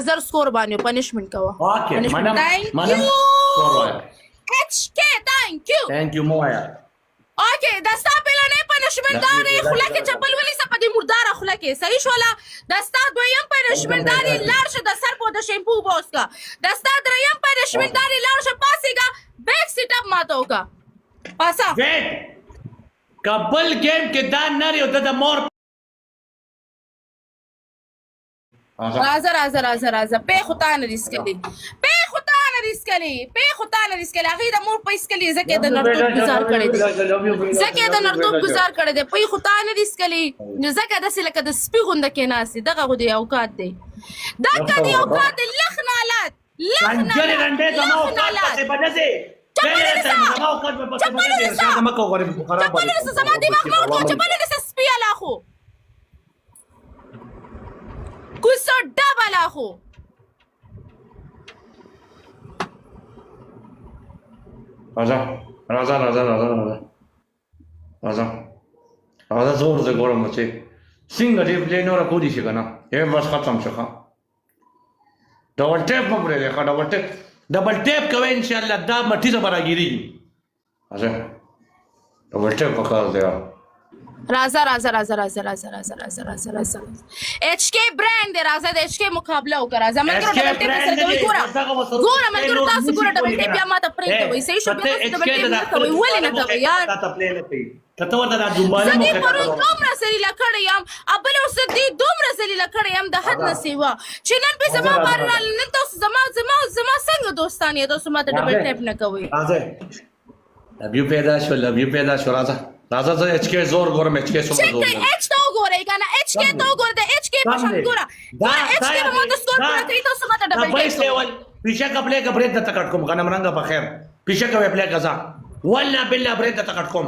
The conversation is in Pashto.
زر سکور باندې پنیشمنت کوه. اوکې منم HK thank you. Thank you Moya. اوکې دا ستا پیلنۍ پنیشمنت دا دی خوله کې چپل ونیسه په دې مرداره خوله کې صحیح شوله. دا ستا دویم پنیشمنت دا دی لاړ شه د سر په د شیمپو اوبه وڅښه. دا ستا دریم پنیشمنت دا دی لاړ شه پاڅېږه بیک سیټ اپ ماته وکړه پاسه. ویټ کبل گیم کې دا نری او د مور راځه پې خو تا نه ریسکلي هغې د مور پیسکلي ځکه یې د نرتوب ګزار کړی دی پې خو تا نه ریسکلي ځکه داسې لکه د سپي غونده کې ناست دی. دغه خو د اوقات دی دا که د اوقات دی لخ نالات زما دماغ مه ورکوه چپل ونیسه سپي الا خو کوڅه ډبله خو راځه زور زه ګورم چې څنګه دې پلې نوره کولی شي که نه یې بس ختم شو ښه. ډبل ټیپ مه پرېږدئ ښه ډبل ټیپ کوئ انشاءالله دا مټیزه به راګیرېږي. ډبل ټیپ پکار دی. راځه HK برانډ دی راځه د HK مقابله وکړه. راځه ملګرو ډبل ټیپ سره کوي ګوره ملګرو تاسو ګوره ډبل ټیپ بیا ماته پرېږدوئ صحیح شو بیا تاسو ډبل ټیپ نه کوئ ولې نه کوئ یار. زه دې پرون دومره ذلیله کړی یم بلې اوس زه دې دومره ذلیله کړی یم د حد نه سیوا چې نن پې زما بار راغلی نن تاسو زما څنګه دوستان یې تاسو ماته ډبل ټیپ نه کوئ. لبیو پیدا شو راځه زه HK زور ګورم HK څومره زور لري. H ته وګورئ که نه HK ته وګوره د HK په شان ګوره HK به ماته سکور پوره کوي تاسو ماته ډبل ټیپ کوئ. پیشه کا پلے کا برید درته کټ کوم غنم رنګه په خیر پیشه کا پلے کا ځه والله بالله برید درته کټ کوم